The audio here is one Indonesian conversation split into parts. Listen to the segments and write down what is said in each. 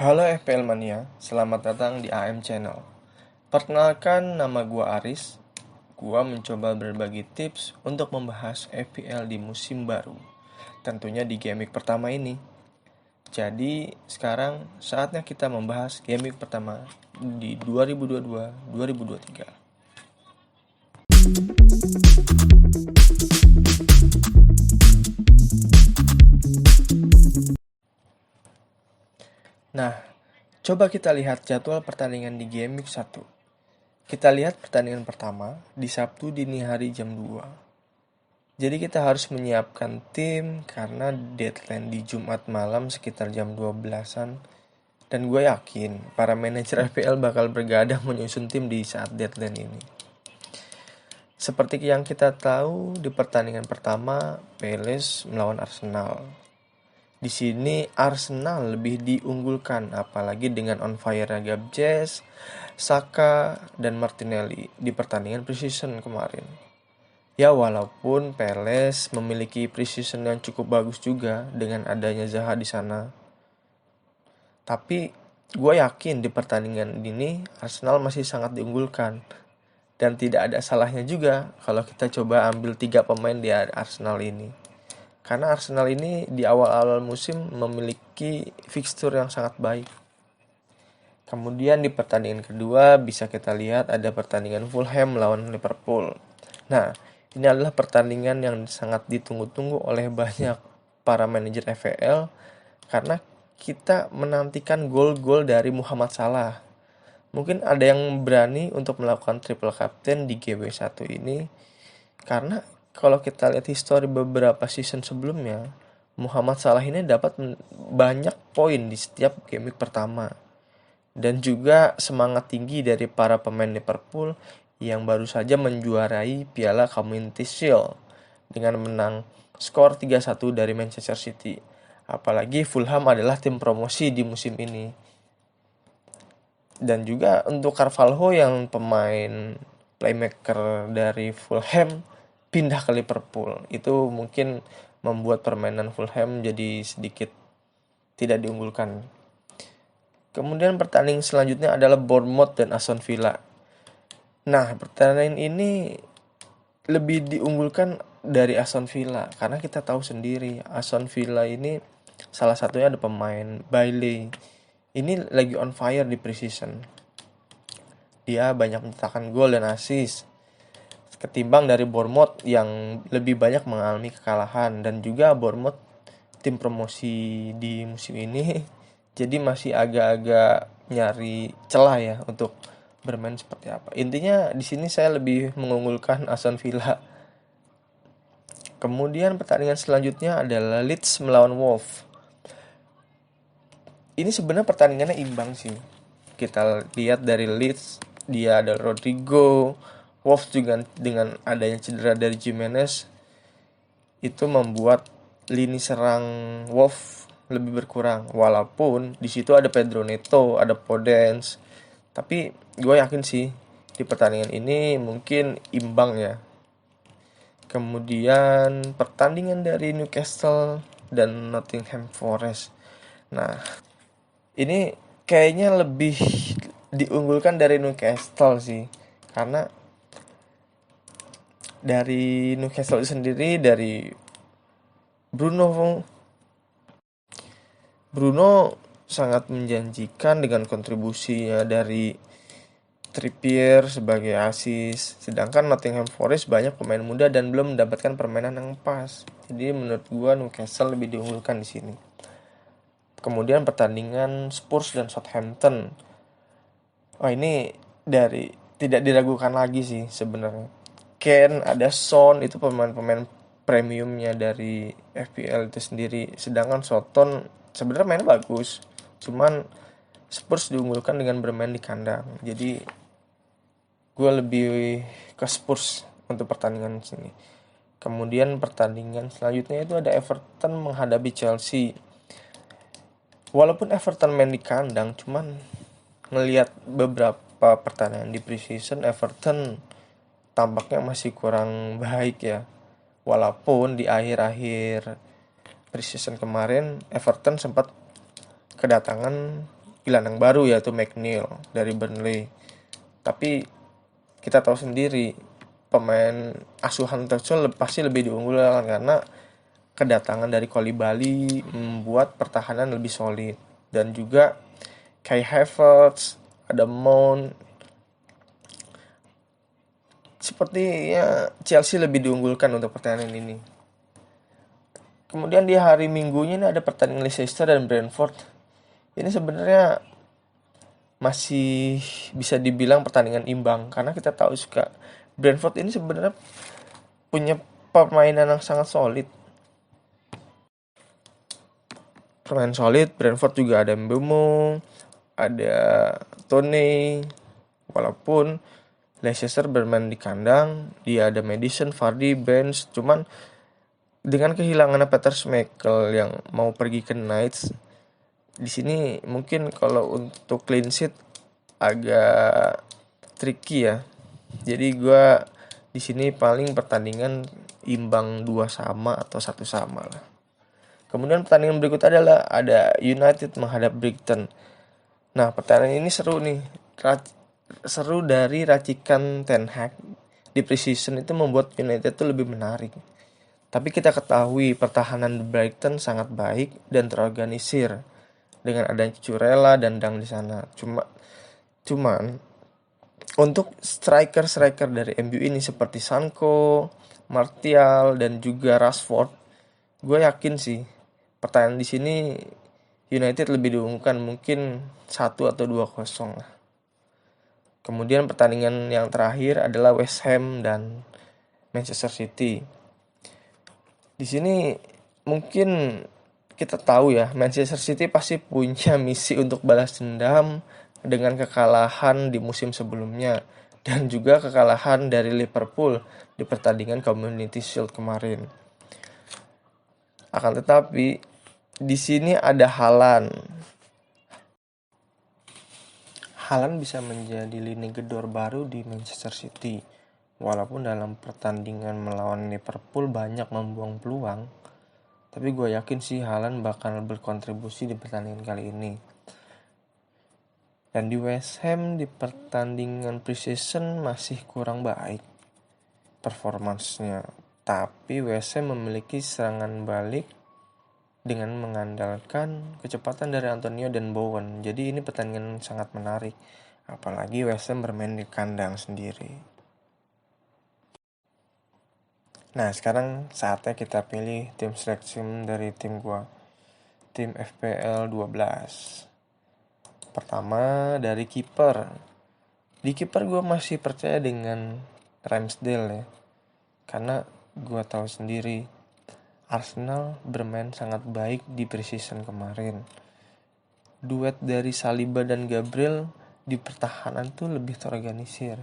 Halo FPL Mania, selamat datang di AM Channel. Perkenalkan, nama gua Aris. Gua mencoba berbagi tips untuk membahas FPL di musim baru. Tentunya di Game Week pertama ini. Jadi, sekarang saatnya kita membahas Game Week pertama di 2022-2023. Nah, coba kita lihat jadwal pertandingan di Game Week 1. Kita lihat pertandingan pertama di Sabtu dini hari jam 2. Jadi kita harus menyiapkan tim karena deadline di Jumat malam sekitar jam 12-an. Dan gue yakin para manajer FPL bakal bergadang menyusun tim di saat deadline ini. Seperti yang kita tahu di pertandingan pertama, Palace melawan Arsenal. Di sini Arsenal lebih diunggulkan, apalagi dengan on fire Gabjes, Saka, dan Martinelli di pertandingan preseason kemarin. Ya, walaupun Palace memiliki preseason yang cukup bagus juga dengan adanya Zaha di sana. Tapi gue yakin di pertandingan ini Arsenal masih sangat diunggulkan. Dan tidak ada salahnya juga kalau kita coba ambil 3 pemain di Arsenal ini. Karena Arsenal ini di awal-awal musim memiliki fixture yang sangat baik. Kemudian di pertandingan kedua bisa kita lihat ada pertandingan Fulham melawan Liverpool. Nah, ini adalah pertandingan yang sangat ditunggu-tunggu oleh banyak para manajer FPL karena kita menantikan gol-gol dari Muhammad Salah. Mungkin ada yang berani untuk melakukan triple captain di GB1 ini karena kalau kita lihat histori beberapa season sebelumnya, Muhammad Salah ini dapat banyak poin di setiap game week pertama. Dan juga semangat tinggi dari para pemain Liverpool yang baru saja menjuarai Piala Community Shield dengan menang skor 3-1 dari Manchester City. Apalagi Fulham adalah tim promosi di musim ini. Dan juga untuk Carvalho yang pemain playmaker dari Fulham pindah ke Liverpool. Itu mungkin membuat permainan Fulham jadi sedikit tidak diunggulkan. Kemudian pertandingan selanjutnya adalah Bournemouth dan Aston Villa. Nah, pertandingan ini lebih diunggulkan dari Aston Villa karena kita tahu sendiri Aston Villa ini salah satunya ada pemain Bailey. Ini lagi on fire di preseason. Dia banyak mencetakkan gol dan assist ketimbang dari Bournemouth yang lebih banyak mengalami kekalahan, dan juga Bournemouth tim promosi di musim ini jadi masih agak-agak nyari celah ya untuk bermain seperti apa. Intinya di sini saya lebih mengunggulkan Aston Villa. Kemudian pertandingan selanjutnya adalah Leeds melawan Wolves. Ini sebenarnya pertandingannya imbang sih. Kita lihat dari Leeds, dia ada Rodrigo. Wolves juga dengan adanya cedera dari Jimenez itu membuat lini serang Wolves lebih berkurang. Walaupun di situ ada Pedro Neto, ada Podence. Tapi gue yakin sih di pertandingan ini mungkin imbang ya. Kemudian pertandingan dari Newcastle dan Nottingham Forest. Nah, ini kayaknya lebih diunggulkan dari Newcastle sih. Karena dari Newcastle sendiri, dari Bruno sangat menjanjikan dengan kontribusinya dari Trippier sebagai assist. Sedangkan Nottingham Forest banyak pemain muda dan belum mendapatkan permainan yang pas. Jadi menurut gua Newcastle lebih diunggulkan di sini. Kemudian pertandingan Spurs dan Southampton. Wah, ini dari tidak diragukan lagi sih sebenarnya. Kane, ada Son, itu pemain-pemain premiumnya dari FPL itu sendiri. Sedangkan Soton sebenarnya mainnya bagus, cuman Spurs diunggulkan dengan bermain di kandang. Jadi gue lebih ke Spurs untuk pertandingan sini. Kemudian pertandingan selanjutnya itu ada Everton menghadapi Chelsea. Walaupun Everton main di kandang, cuman ngelihat beberapa pertandingan di preseason Everton tampaknya masih kurang baik ya. Walaupun di akhir-akhir preseason kemarin Everton sempat kedatangan gelandang baru yaitu McNeil dari Burnley. Tapi kita tahu sendiri pemain asuhan Tuchel pasti lebih diunggulkan karena kedatangan dari Koulibaly membuat pertahanan lebih solid, dan juga Kai Havertz, ada Mount. Sepertinya Chelsea lebih diunggulkan untuk pertandingan ini. Kemudian di hari Minggunya ini ada pertandingan Leicester dan Brentford. Ini sebenarnya masih bisa dibilang pertandingan imbang karena kita tahu suka Brentford ini sebenarnya punya permainan yang sangat solid. Permainan solid, Brentford juga ada Mbeumo, ada Tone. Walaupun Leicester bermain di kandang, dia ada Maddison, Vardy, Barnes, cuman dengan kehilangan Peter Schmeichel yang mau pergi ke Knights, di sini mungkin kalau untuk clean sheet agak tricky ya. Jadi gue di sini paling pertandingan imbang 2 sama atau 1 sama lah. Kemudian pertandingan berikut adalah ada United menghadap Brighton. Nah, pertandingan ini seru nih. Seru dari racikan Ten Hag di preseason itu membuat United itu lebih menarik. Tapi kita ketahui pertahanan Brighton sangat baik dan terorganisir dengan adanya Cucurella dan Dang di sana. Cuman untuk striker dari MU ini seperti Sancho, Martial dan juga Rashford, gue yakin sih pertandingan di sini United lebih diunggulkan, mungkin 1 atau 2-0 lah. Kemudian pertandingan yang terakhir adalah West Ham dan Manchester City. Di sini mungkin kita tahu ya, Manchester City pasti punya misi untuk balas dendam dengan kekalahan di musim sebelumnya dan juga kekalahan dari Liverpool di pertandingan Community Shield kemarin. Akan tetapi di sini ada Haaland. Haaland bisa menjadi lini gedor baru di Manchester City. Walaupun dalam pertandingan melawan Liverpool banyak membuang peluang, tapi gue yakin sih Haaland bakal berkontribusi di pertandingan kali ini. Dan di West Ham di pertandingan preseason masih kurang baik performansnya. Tapi West Ham memiliki serangan balik dengan mengandalkan kecepatan dari Antonio dan Bowen. Jadi ini pertandingan sangat menarik. Apalagi West Ham bermain di kandang sendiri. Nah, sekarang saatnya kita pilih tim selection dari tim gua. Tim FPL 12. Pertama dari kiper. Di kiper gua masih percaya dengan Ramsdale ya. Karena gua tahu sendiri Arsenal bermain sangat baik di preseason kemarin. Duet dari Saliba dan Gabriel di pertahanan tuh lebih terorganisir.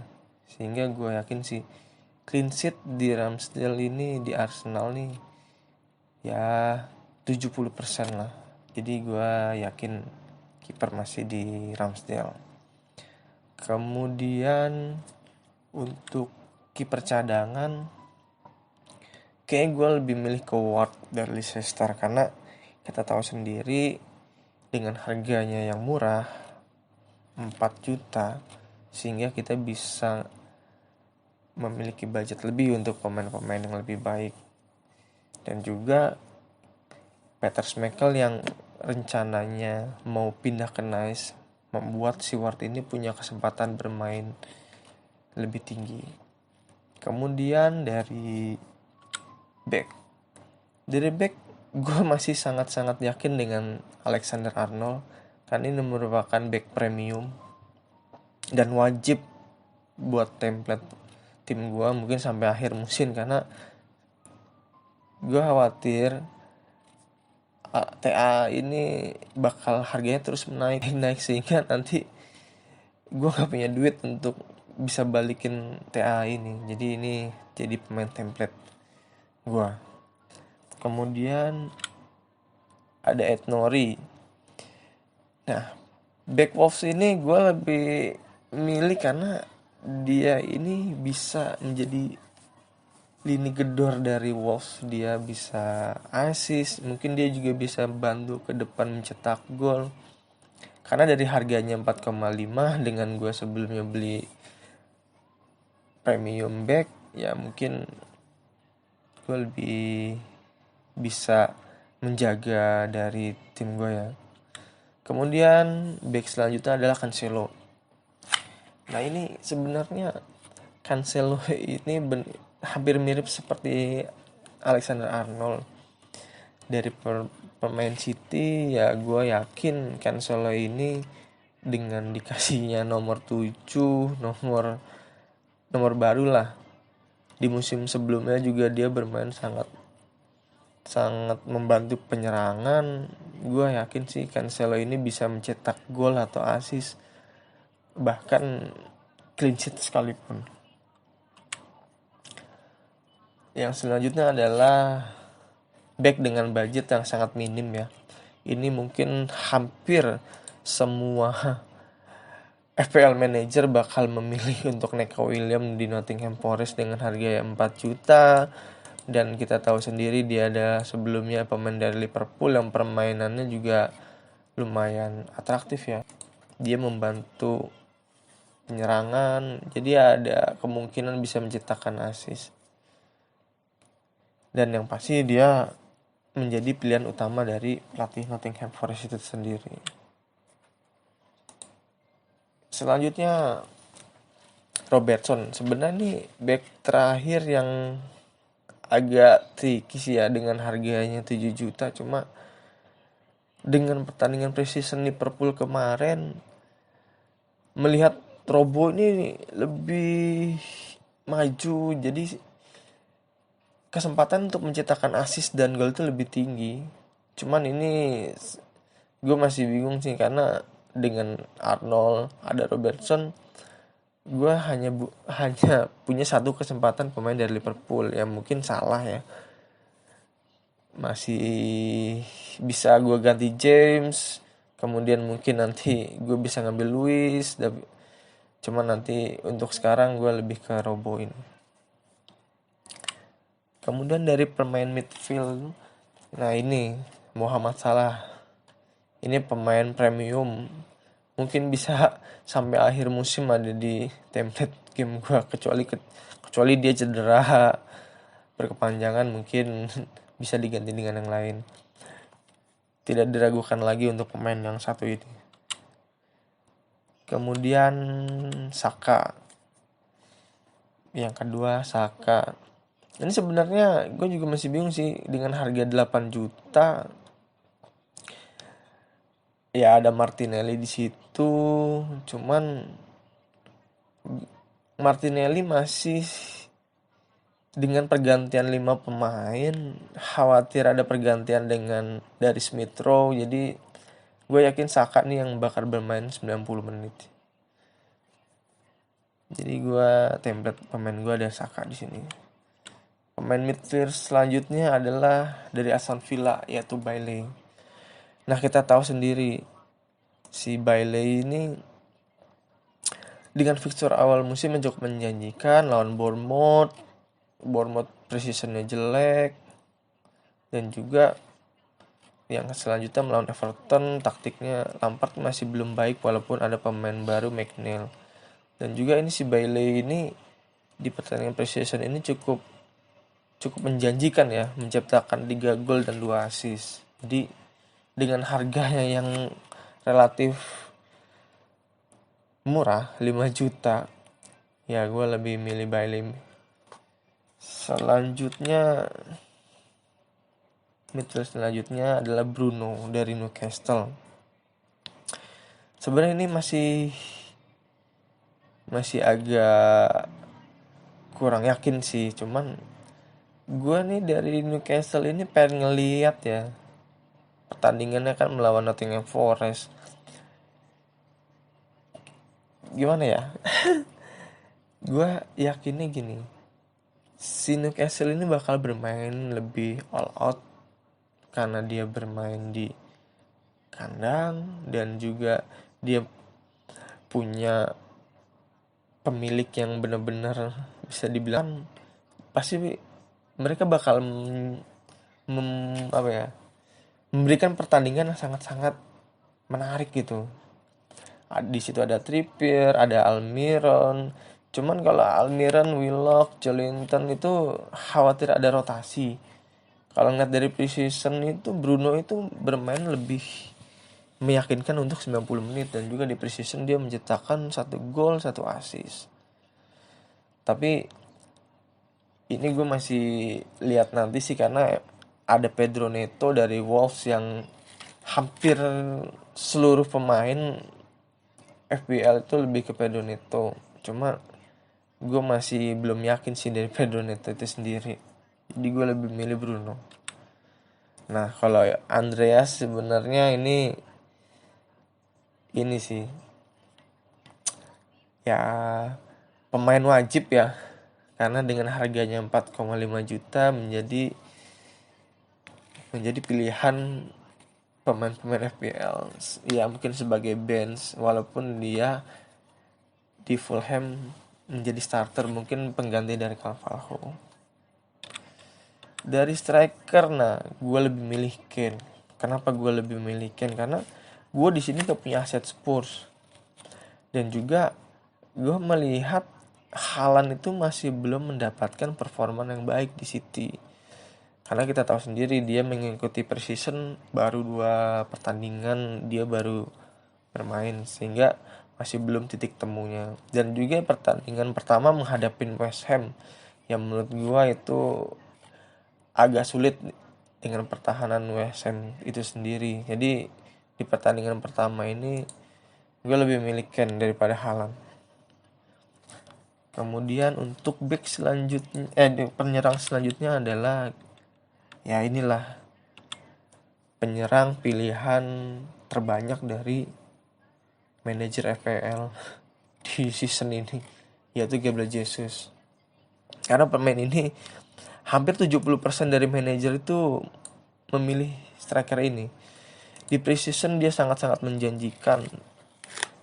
Sehingga gue yakin sih clean sheet di Ramsdale ini di Arsenal nih ya 70% lah. Jadi gue yakin kiper masih di Ramsdale. Kemudian untuk kiper cadangan kayaknya gue lebih milih ke Ward dari Leicester karena kita tahu sendiri dengan harganya yang murah 4 juta sehingga kita bisa memiliki budget lebih untuk pemain-pemain yang lebih baik. Dan juga Peter Schmeichel yang rencananya mau pindah ke Nice membuat si Ward ini punya kesempatan bermain lebih tinggi. Kemudian dari back gue masih sangat-sangat yakin dengan Alexander Arnold karena ini merupakan back premium dan wajib buat template tim gue mungkin sampai akhir musim, karena gue khawatir TA ini bakal harganya terus naik sehingga nanti gue gak punya duit untuk bisa balikin TA ini. Jadi ini jadi pemain template gue. Kemudian ada Ed Nori. Nah, back Wolves ini gue lebih milih karena dia ini bisa menjadi lini gedor dari Wolves. Dia bisa assist, mungkin dia juga bisa bantu ke depan mencetak gol. Karena dari harganya 4,5 dengan gue sebelumnya beli premium bag, ya mungkin gue lebih bisa menjaga dari tim gue ya. Kemudian bag selanjutnya adalah Cancelo. Nah ini sebenarnya Cancelo ini hampir mirip seperti Alexander Arnold. Dari pemain City ya, gue yakin Cancelo ini dengan dikasihnya nomor 7, nomor baru lah. Di musim sebelumnya juga dia bermain sangat membantu penyerangan. Gue yakin sih Cancelo ini bisa mencetak gol atau assist, bahkan clean sheet sekalipun. Yang selanjutnya adalah back dengan budget yang sangat minim ya. Ini mungkin hampir semua FPL manager bakal memilih untuk Neco Williams di Nottingham Forest dengan harga 4 juta. Dan kita tahu sendiri dia ada sebelumnya pemain dari Liverpool yang permainannya juga lumayan atraktif ya. Dia membantu penyerangan, jadi ada kemungkinan bisa menciptakan assist. Dan yang pasti dia menjadi pilihan utama dari pelatih Nottingham Forest itu sendiri. Selanjutnya Robertson. Sebenarnya nih back terakhir yang agak tricky sih ya dengan harganya 7 juta. Cuma dengan pertandingan preseason Liverpool kemarin, melihat Robo ini lebih maju, jadi kesempatan untuk menciptakan assist dan gol itu lebih tinggi. Cuman ini gue masih bingung sih, karena dengan Arnold ada Robertson, gue hanya punya satu kesempatan pemain dari Liverpool yang mungkin salah ya. Masih bisa gue ganti James, kemudian mungkin nanti gue bisa ngambil Luis, cuman nanti untuk sekarang gue lebih ke Robo ini. Kemudian dari pemain midfield, nah ini Muhammad Salah. Ini pemain premium, mungkin bisa sampai akhir musim ada di template game gue, kecuali dia cedera berkepanjangan, mungkin bisa diganti dengan yang lain. Tidak diragukan lagi untuk pemain yang satu ini. Kemudian Saka. Yang kedua Saka. Ini sebenarnya gue juga masih bingung sih dengan harga 8 juta. Ya ada Martinelli di situ, cuman Martinelli masih dengan pergantian 5 pemain, khawatir ada pergantian dengan dari Smith Rowe. Jadi gue yakin Saka nih yang bakal bermain 90 menit. Jadi gue template pemain gue ada Saka di sini. Pemain midfield selanjutnya adalah dari Aston Villa, yaitu Bailey. Nah kita tahu sendiri si Bailey ini dengan fixture awal musim yang cukup menjanjikan lawan Bournemouth precisionnya jelek, dan juga yang selanjutnya melawan Everton taktiknya Lampard masih belum baik walaupun ada pemain baru McNeil. Dan juga ini si Bailey ini di pertandingan precision ini cukup menjanjikan ya, menciptakan 3 gol dan 2 assist. Jadi dengan harganya yang relatif murah 5 juta, ya gue lebih milih Bailey. Midfield selanjutnya adalah Bruno dari Newcastle. Sebenarnya ini masih agak kurang yakin sih, cuman gue nih dari Newcastle ini pengen ngeliat ya pertandingannya kan melawan Nottingham Forest. Gimana ya? Gue yakinnya gini, si Newcastle ini bakal bermain lebih all out karena dia bermain di kandang dan juga dia punya pemilik yang benar-benar bisa dibilang pasti mereka bakal memberikan pertandingan yang sangat-sangat menarik gitu. Di situ ada Trippier, ada Almiron. Cuman kalau Almiron, Willock, Joelinton itu khawatir ada rotasi. Kalau ngeliat dari preseason itu Bruno itu bermain lebih meyakinkan untuk 90 menit, dan juga di preseason dia menciptakan 1 gol 1 assist. Tapi ini gue masih lihat nanti sih, karena ada Pedro Neto dari Wolves yang hampir seluruh pemain FPL itu lebih ke Pedro Neto. Cuma gue masih belum yakin sih dari Pedro Neto itu sendiri. Jadi gue lebih milih Bruno. Nah, kalau Andreas sebenarnya ini sih ya pemain wajib ya. Karena dengan harganya 4,5 juta menjadi pilihan pemain-pemain FPL. Ya mungkin sebagai bench, walaupun dia di Fulham menjadi starter, mungkin pengganti dari Carvalho. Dari striker, nah gue lebih milih Kane. Kenapa gue lebih milih Kane? Karena gue di sini gak punya aset Spurs, dan juga gue melihat Haaland itu masih belum mendapatkan performa yang baik di City. Karena kita tahu sendiri dia mengikuti preseason baru 2 pertandingan dia baru bermain, sehingga masih belum titik temunya. Dan juga pertandingan pertama menghadapi West Ham yang menurut gue itu agak sulit dengan pertahanan West Ham itu sendiri. Jadi di pertandingan pertama ini gue lebih milih Kane daripada Haaland. Kemudian untuk back selanjutnya, penyerang selanjutnya adalah ya inilah penyerang pilihan terbanyak dari manajer FPL di season ini, yaitu Gabriel Jesus. Karena pemain ini hampir 70% dari manajer itu memilih striker ini. Di preseason dia sangat-sangat menjanjikan.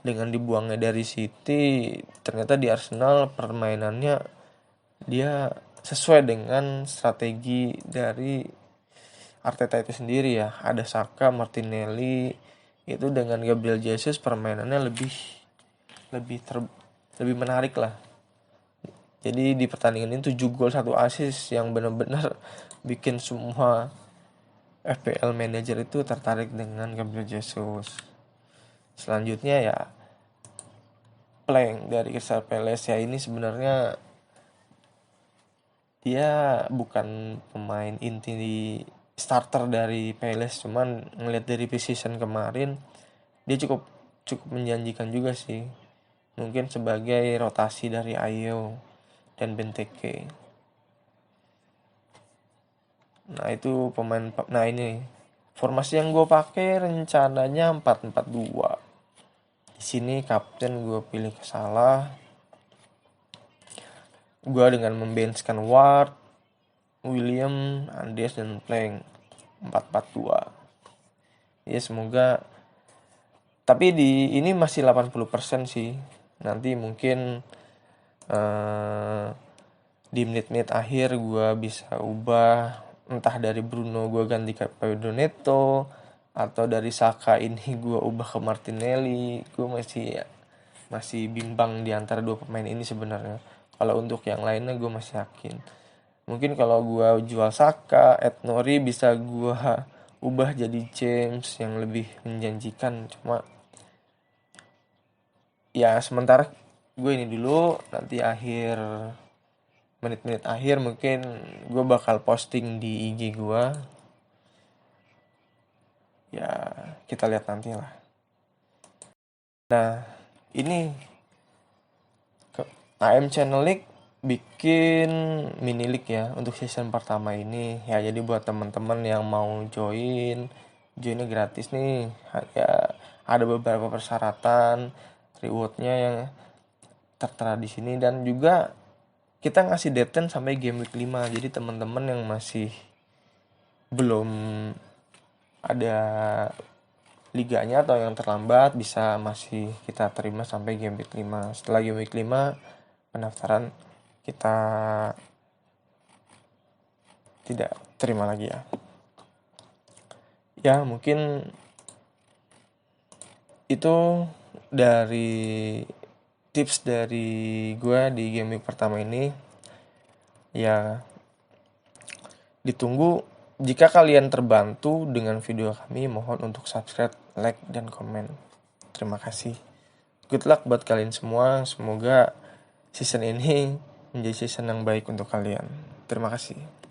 Dengan dibuangnya dari City, ternyata di Arsenal permainannya dia sesuai dengan strategi dari Arteta itu sendiri ya. Ada Saka, Martinelli, itu dengan Gabriel Jesus permainannya lebih menarik lah. Jadi di pertandingan ini 7 gol 1 assist yang benar-benar bikin semua FPL manager itu tertarik dengan Gabriel Jesus. Selanjutnya ya Plank dari Crystal Palace. Ya ini sebenarnya dia bukan pemain inti di starter dari Palace, cuman ngelihat dari preseason kemarin dia cukup menjanjikan juga sih. Mungkin sebagai rotasi dari Ayew dan Benteke. Nah itu pemain. Nah ini formasi yang gue pakai rencananya 4-4-2. Di sini kapten gue pilih Salah. Gue dengan membenchkan Ward, William, Andes, dan Plank. 4-4-2. Ya semoga. Tapi di ini masih 80% sih. Nanti mungkin di menit-menit akhir gue bisa ubah, entah dari Bruno gue ganti ke Pedro Neto, atau dari Saka ini gue ubah ke Martinelli. Gue masih bimbang di antara 2 pemain ini sebenarnya. Kalau untuk yang lainnya gue masih yakin. Mungkin kalau gue jual Saka, Etnori bisa gue ubah jadi James yang lebih menjanjikan. Cuma ya sementara gue ini dulu, nanti menit-menit akhir mungkin gue bakal posting di IG gue. Ya kita lihat nanti lah. Nah ini AM Channel League bikin mini league ya untuk season pertama ini ya. Jadi buat teman-teman yang mau joinnya gratis nih ya. Ada beberapa persyaratan rewardnya yang tertera di sini, dan juga kita ngasih deadline sampai game week 5. Jadi teman-teman yang masih belum ada liganya atau yang terlambat bisa masih kita terima sampai game week 5. Setelah game week 5 pendaftaran kita tidak terima lagi ya. Ya mungkin itu dari tips dari gue di game week pertama ini, ya ditunggu. Jika kalian terbantu dengan video kami, mohon untuk subscribe, like, dan komen. Terima kasih. Good luck buat kalian semua. Semoga season ini menjadi season yang baik untuk kalian. Terima kasih.